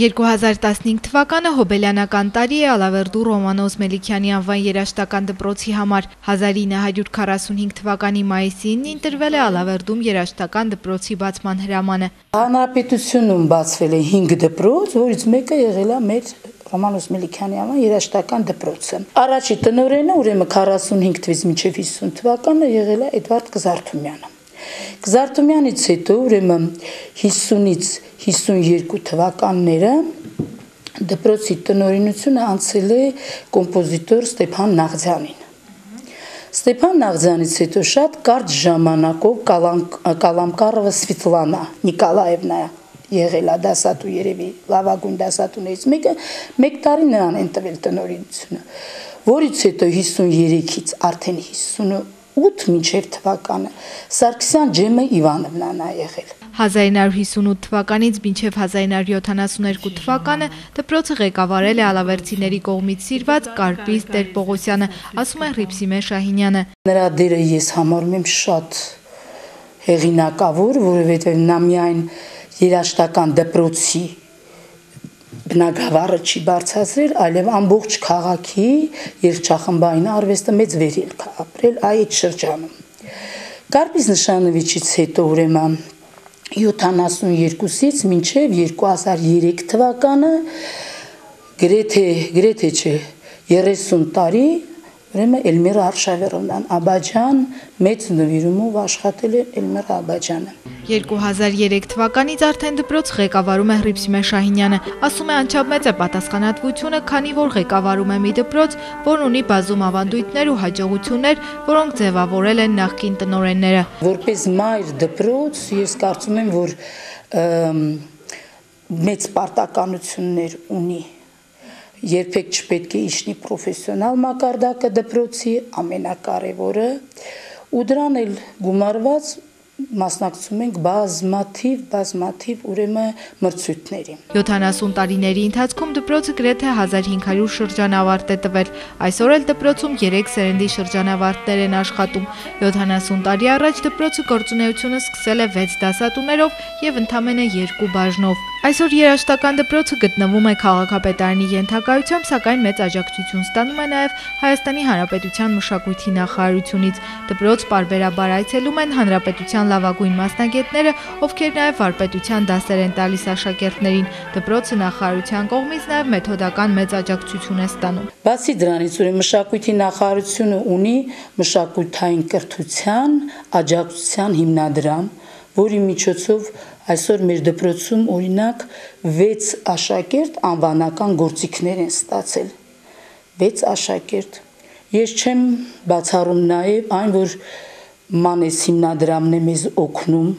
2015 թվականը հոբելյանական տարի է Ալավերդու Ռոմանոս Մելիքյանի անվան երաժշտական դպրոցի համար։ 1945 թվականի մայիսի 9-ին տրվել է Ալավերդում երաժշտական դպրոցի բացման հրամանը։ Հանրապետությունում բացվել է 5 դպրոց, որից մեկը եղել է մեր Ռոմանոս Մելիքյանի անվան երաժշտական դպրոցը։ Առաջի տնօրենը ուրեմն 45 թվականից մինչև 50 թվականը եղել է Էդվարդ Կզարթումյանը։ Կզարթումյանից հետո ուրեմն 50-ից 52 թվականները դպրոցի տնօրինությունը անցել է կոմպոզիտոր Ստեփան Նաղձյանին։ Ստեփան Նաղձյանից հետո շատ կարճ ժամանակով Կալամկարովա Սվետլանա Նիկոլաևնա եղել է դասատու, երևի լավագույն դասատուներից մեկը, 1 տարի նրան են տվել տնօրինությունը, որից հետո 53-ից արդեն 58 մինչև թվականը Սարգսյան Ջեմը Իվանովնան է եղել։ 1958 թվականից մինչև 1972 թվականը դպրոցը ղեկավարել է ալավերցիների կողմից սիրված Կարպիս Տեր-Պողոսյանը, ասում է Հռիփսիմե Շահինյանը։ Նրա դերը ես համարում եմ շատ հեղինակավոր, որովհետև նա միայն երաժշտական դպրոցի բնագավառը չի բարձրացրել, այլև ամբողջ քաղաքի երգչախմբային արվեստը մեծ վերելք է ապրել այդ շրջանում։ Կարպիս Նշանովիչից հետո ուրեմն 72-ից մինչև 2003 թվականը գրեթե չէ 30 տարի ուրեմն Էլմիրա Արշավերովնան Աբաջան մեծ նվիրումով աշխատել է Էլմիրա Աբաջանը։ 2003 թվականից արդեն դպրոց ղեկավարում է Հռիփսիմե Շահինյանը, ասում է անչափ մեծ է պատասխանատվությունը, քանի որ ղեկավարում է մի դպրոց, որն ունի բազում ավանդույթներ ու հաջողություններ, որոնք ձևավորել են նախկին տնօրենները։ Որպես մայր դպրոց ես կարծում եմ, որ մեծ պարտականություններ ունի։ Երբեք չպետք է իջնի պրոֆեսիոնալ մակարդակը դպրոցի, ամենակարևորը, ու դրան էլ գումարված մասնակցում ենք բազմաթիվ ուրեմն մրցույթների։ 70 տարիների ընթացքում դպրոցը գրեթե 1500 շրջանավարտ է տվել։ Այսօր էլ դպրոցում 3 սերնդի շրջանավարտներ են աշխատում։ 70 տարի առաջ դպրոցը գործունեությունը սկսել է 6 դասատուներով եւ ընդամենը 2 բաժնով։ Այսօր երաժշտական դպրոցը գտնվում է քաղաքապետարանի ենթակայությամբ, սակայն մեծ աջակցություն ստանում է նաև Հայաստանի Հանրապետության մշակույթի նախարարությունից։ Դպրոց պարբերաբար այցելում են հանրապետության լավագույն մասնագետները, ովքեր նաև վարպետության դասեր են տալիս աշակերտներին։ Դպրոցը նախարարության կողմից նաև մեթոդական մեծ աջակցություն է ստանում։ Բացի դրանից, ուրեմն մշակույթի նախարարությունը ունի մշակութային կրթության աջակցության հիմնադրամ, որի միջոցով այսօր մեր դպրոցում օրինակ 6 աշակերտ անվանական գործիքներ են ստացել։ 6 աշակերտ։ Ես չեմ բացառում նաև այն, որ մանես հիմնադրամն է մեզ օգնում։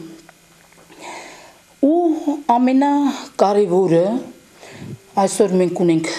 Ու ամենակարևորը այսօր մենք ունենք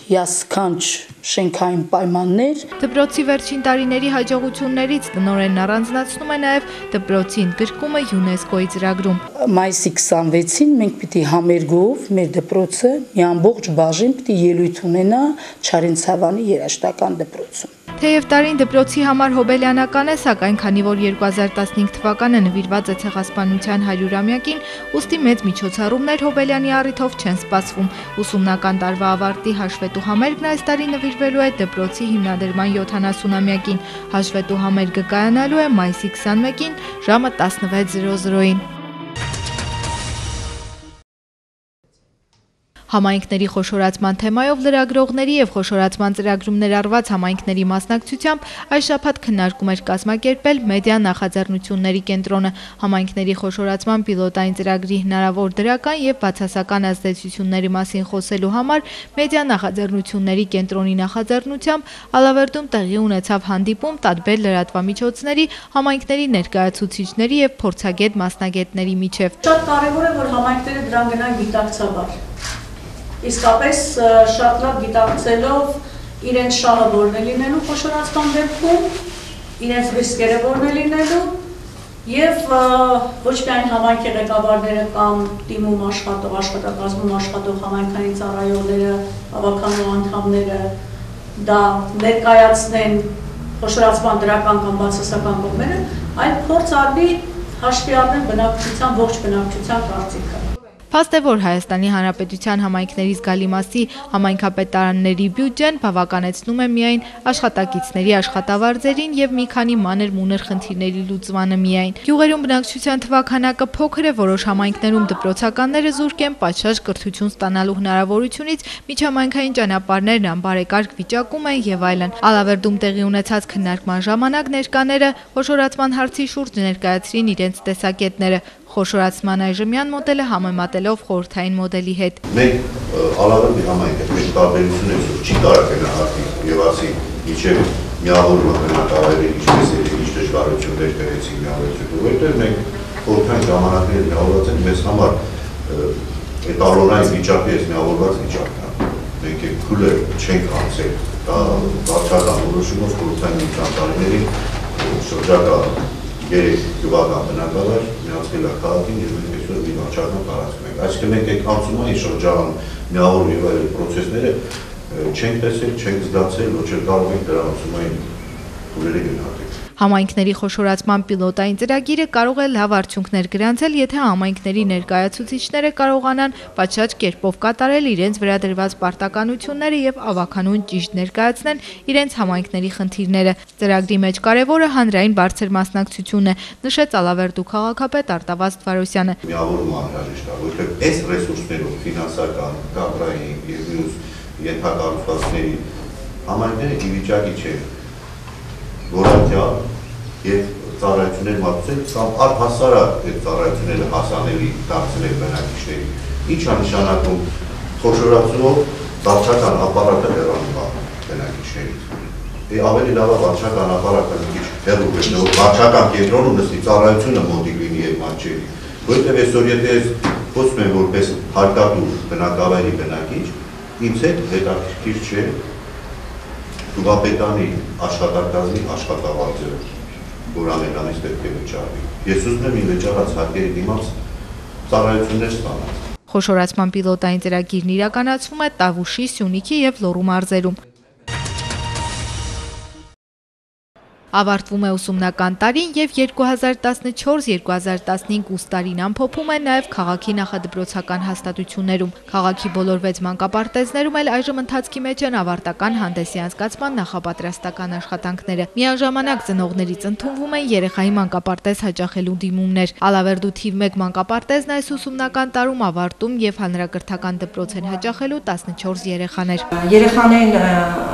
հիասքանչ շենքային պայմաններ։ Դպրոցի վերջին տարիների հաջողություններից տնօրենն առանձնացնում է նաև դպրոցի ընդգրկումը ՅՈՒՆԵՍԿՕ-ի ծրագրում։ Մայիսի 26-ին մենք պիտի համերգով մեր դպրոցը մի ամբողջ բաժին պիտի ելույթ ունենա Չարենցավանի երաժշտական դպրոցում։ Թեև տարին դպրոցի համար հոբելյանական է, սակայն քանի որ 2015 թվականը նվիրված է ցեղասպանության 100-ամյակին, ուստի մեծ միջոցառումներ Հոբելյանի առիթով չեն սպասվում։ Ուսումնական տարվա ավարտի հաշվետու համերգն այս տարի նվիրվելու է դպրոցի հիմնադրման 70-ամյակին։ Հաշվետու համերգը կայանալու է մայիսի 21-ին ժամը 16:00-ին։ Համայնքների խոշորացման թեմայով լրագրողների եւ խոշորացման ծրագրում ներառված համայնքների մասնակցությամբ այս շաբաթ քննարկում էր կազմակերպել մեդիա նախաձեռնությունների կենտրոնը։ Համայնքների խոշորացման պիլոտային ծրագրի հնարավոր դրական եւ բացասական ազդեցությունների մասին խոսելու համար մեդիա նախաձեռնությունների կենտրոնի նախաձեռնությամբ Ալավերդում տեղի ունեցավ հանդիպում Տատբեր լրատվամիջոցների, համայնքների ներկայացուցիչների եւ փորձագետ մասնագետների միջև։ Շատ կարեւոր է, որ համայնքները դրան գնան գիտակցաբար։ Իսկապես շատ լավ գիտակցելով իրենց շահը որն է լինելու խոշորացման դեպքում, իրենց ռիսկերը որն է լինելու եւ ոչ միայն համայնքի ղեկավարները կամ թիմում աշխատող, աշխատակազմում աշխատող համայնքային ծառայողները, հավաքանու անդամները դա ներկայացնեն խոշորացման դրական կամ բացասական կողմերը, այլ փորձ արվի հաշվի առնել բնակչության ողջ բնակչության կարծիքը։ Փաստ է, որ Հայաստանի Հանրապետության համայնքների զգալի մասի համայնքապետարանների բյուջեն բավականեցնում է միայն աշխատակիցների աշխատավարձերին եւ մի քանի մանր-մունր խնդիրների լուծմանը միայն։ Գյուղերում բնակչության թվաքանակը փոքր է, որոշ համայնքներում դպրոցականները զուրկ են պատշաճ կրթություն ստանալու հնարավորությունից, միջհամայնքային ճանապարհներն անբարեկարգ վիճակում են եւ այլն։ Ալավերդում տեղի ունեցած քննարկման ժամանակ ներկաները խոշորացման հարցի շուրջ ներկայացրին իրենց տեսակետները։ Խոշորացման այժմյան մոդելը համեմատելով խորհրդային մոդելի հետ։ Մենք Ալավերդի համայնքը մեր տարբերությունը չի կարող գնահատել եւ ասի իջև միավորումը բնակավայրերի ինչպես է ինչ դժվարություններ կրեցին միավորությունը, որովհետեւ մենք խորհրդային ժամանակների միավորված են մեզ համար էտալոնային վիճակի է միավորված վիճակն է։ Մենք քուլը չենք անցել, դա վարչական որոշումով խորհրդային միջանցարներին շրջակա 3 գյուղական բնակավայր միացվել է քաղաքին եւ մենք այսօր մի վարչական տարածք ենք։ Այսինքն մենք այդ անցումային շրջան միավոր եւ այլ process-ները չենք տեսել, չենք զգացել, ոչ էլ կարող ենք դրա անցումային քուլերը գնահատել։ Համայնքների խոշորացման պիլոտային ծրագիրը կարող է լավ արդյունքներ գրանցել, եթե համայնքների ներկայացուցիչները կարողանան պատշաճ կերպով կատարել իրենց վրա դրված պարտականությունները եւ ավականուն ճիշտ ներկայացնեն իրենց համայնքների խնդիրները։ Ծրագրի մեջ կարևորը հանրային բարձր մասնակցությունն է, նշեց Ալավերդու քաղաքապետ Արտավազդ Վարոսյանը։ Միավորումը անհրաժեշտ է, որովհետեւ այս ռեսուրսներով ֆինանսական, կադրային եւ մյուս ենթակառուցվածքների համայնքները ի վիճակի չեն որակյալ եւ ծառայություններ մատուցել կամ առհասարակ այդ ծառայությունները հասանելի դարձնել բնակիչներին։ Ինչ է նշանակում խոշորացումով վարչական ապարատը հեռանում է բնակիչներից։ Ավելի լավ է վարչական ապարատը մի քիչ հեռու գտնվող վարչական կենտրոնում նստի ծառայությունը մոտիկ լինի եւ մատչելի։ Որտեղ այսօր եթե խոսում են որպես հարկատու բնակավայրի բնակիչ, ինձ հետաքրքիր չէ Գյուղապետանի աշխատակազմի աշխատավարձը, որ ամենամեծ պետք է վճարվի։ Ես ուզում եմ վճարած հարկերի դիմաց ծառայություններ ստանալ։ Խոշորացման պիլոտային ծրագիրն իրականացվում է Տավուշի, Սյունիքի եւ Լոռու մարզերում։ Ավարտվում է ուսումնական տարին եւ 2014-2015 ուստարին ամփոփում է նաեւ քաղաքի նախադպրոցական հաստատություններում։ Քաղաքի բոլոր 6 մանկապարտեզներում էլ այժմ ընթացքի մեջ են ավարտական հանդեսի անցկացման նախապատրաստական աշխատանքները։ Միաժամանակ ծնողներից ընդունվում են երեխայի մանկապարտեզ հաճախելու դիմումներ։ Ալավերդու թիվ 1 մանկապարտեզն այս ուսումնական տարում ավարտում եւ հանրակրթական դպրոց են հաճախելու 14 երեխաներ։ Երեխաներին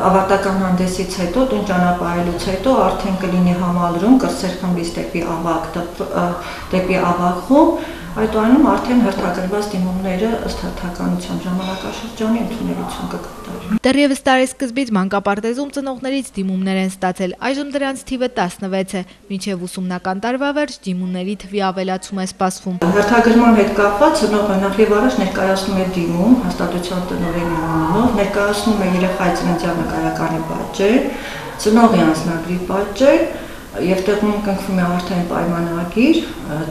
ավարտական հանդեսից հետո տուն ճանապարհելուց հետո արդեն կլինի համալրում կրտսեր խմբից դեպի ավագ խումբ, այդուհետև արդեն հերթագրված դիմումները ըստ հերթականության ժամանակաշրջանի ընդունելություն կկատարվի։ Դեռևս տարեսկզբից մանկապարտեզում ծնողներից դիմումներ են ստացել, այժմ դրանց թիվը 16 է, մինչև ուսումնական տարվա վերջ դիմումների թվի ավելացում է սպասվում։ Հերթագրման հետ կապված ծնողը նախ եւ առաջ ներկայացնում է դիմում հաստատության տնօրենի անունով, ներկայացնում է երեխայի ծննդյան նկարականի բաժին, ծնողի անձնագրի պատճեր եւ տեղում կնքվում է արդեն պայմանագիր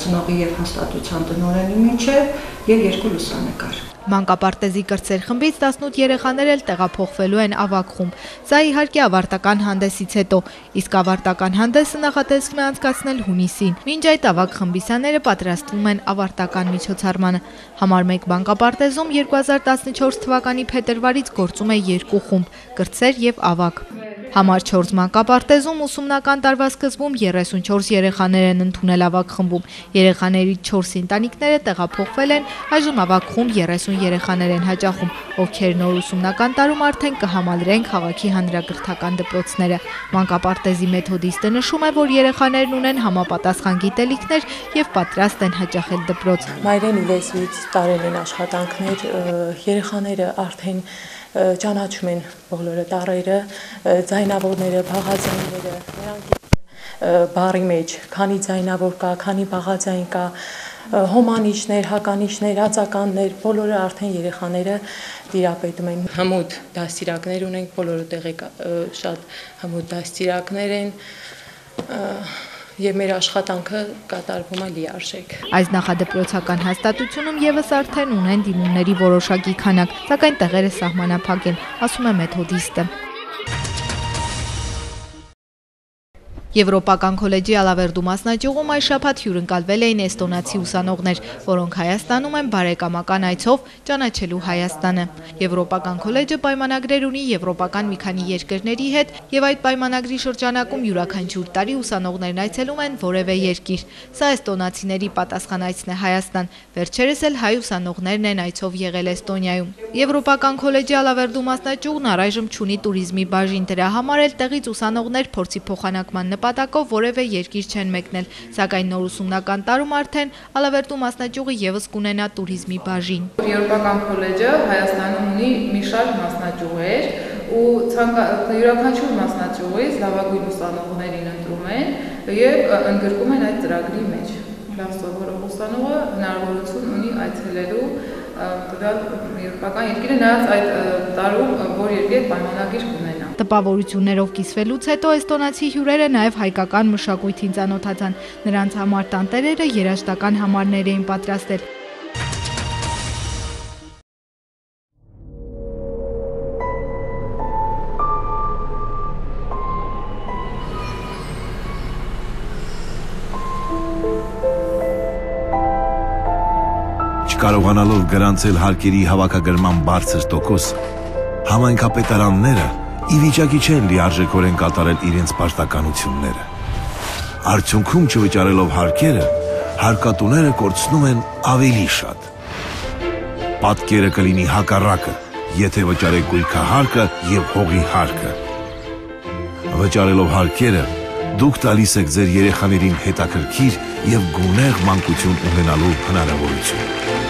ծնողի եւ հաստատության տնօրենի միջեւ եւ 2 լուսանկար։ Մանկապարտեզի կրտսեր խմբից 18 երեխաներ էլ տեղափոխվելու են ավագ խումբ։ Սա իհարկե ավարտական հանդեսից հետո, իսկ ավարտական հանդեսը նախատեսվում է անցկացնել հունիսին։ Մինչ այդ ավագ խմբի սաները պատրաստվում են ավարտական միջոցառմանը։ Համար 1 մանկապարտեզում 2014 թվականի փետրվարից գործում է 2 խումբ՝ կրտսեր եւ ավագ։ Համար 4 մանկապարտեզում ուսումնական տարվա սկզբում 34 երեխաներ են ընդունել ավագ խմբում։ Երեխաների 4 ընտանիքները տեղափոխվել են, այժմ ավագ խումբ 30 երեխաներ են հաճախում, ովքեր նոր ուսումնական տարում արդեն կհամալրեն քաղաքի հանրակրթական դպրոցները։ Մանկապարտեզի մեթոդիստը նշում է, որ երեխաներն ունեն համապատասխան գիտելիքներ եւ պատրաստ են հաճախել դպրոց։ Մայրենի լեզվից տարել են աշխատանքներ, երեխաները արդեն ճանաչում են բոլորը տառերը, ձայնավորները, բաղաձայնները, նրանք բառի մեջ քանի ձայնավոր կա, քանի բաղաձայն կա, հոմանիշներ, հականիշներ, ածականներ, բոլորը արդեն երեխաները տիրապետում են։ Հմուտ դաստիարակներ ունենք, բոլորը տեղի շատ հմուտ դաստիարակներ են եւ մեր աշխատանքը կատարվում է լիարժեք։ Այս նախադպրոցական հաստատությունում եւս արդեն ունեն դիմումների որոշակի քանակ, սակայն տեղերը սահմանափակ են, ասում է մեթոդիստը։ Եվրոպական քոլեջի Ալավերդու մասնաճյուղում այս շաբաթ հյուրընկալվել էին էստոնացի ուսանողներ, որոնք Հայաստանում են բարեկամական այցով ճանաչելու Հայաստանը։ Եվրոպական քոլեջը պայմանագրեր ունի եվրոպական մի քանի երկրների հետ եւ այդ պայմանագրի շրջանակում յուրաքանչյուր տարի ուսանողներն այցելում են որևէ երկիր։ Սա էստոնացիների պատասխան այցն է Հայաստան։ Վերջերս էլ հայ ուսանողներն են այցով եղել Էստոնիայում։ Եվրոպական քոլեջի Ալավերդու մասնաճյուղն առայժմ չունի туриզմի բաժին, դրա համար էլ տեղից ուսանողներ փորձի փոխանակման նպատակով որևէ երկիր չեն մեկնել, սակայն նոր ուսումնական տարում արդեն Ալավերդու մասնաճյուղը եւս կունենա туриզմի բաժին։ Եվրոպական քոլեջը Հայաստանում ունի մի շարք մասնաճյուղեր ու յուրաքանչյուր մասնաճյուղից լավագույն ուսանողներին ընտրում են եւ ընդգրկում են այդ ծրագրի մեջ։ Լավ սովորող ուսանողը հնարավորություն ունի այցելելու տվյալ եվրոպական երկիրը, նայած այդ տարում որ երկիր պայմանագիր կունենա։ Տպավորություններով կիսվելուց հետո էստոնացի հյուրերը նաև հայկական մշակույթին ծանոթացան։ Նրանց համար տանտերերը երաժշտական համարներ էին պատրաստել։ Կարողանալով գրանցել հարկերի հավաքագրման բարձր տոկոս, համայնքապետարանները ի վիճակի չեն լիարժեքորեն կատարել իրենց պարտականությունները։ Արդյունքում չվճարելով հարկերը, հարկատուները կորցնում են ավելի շատ։ Պատկերը կլինի հակառակը, եթե վճարեք գույքահարկը եւ հողի հարկը։ Վճարելով հարկերը, դուք տալիս եք ձեր երեխաներին հետաքրքիր եւ գունեղ մանկություն ունենալու հնարավորություն։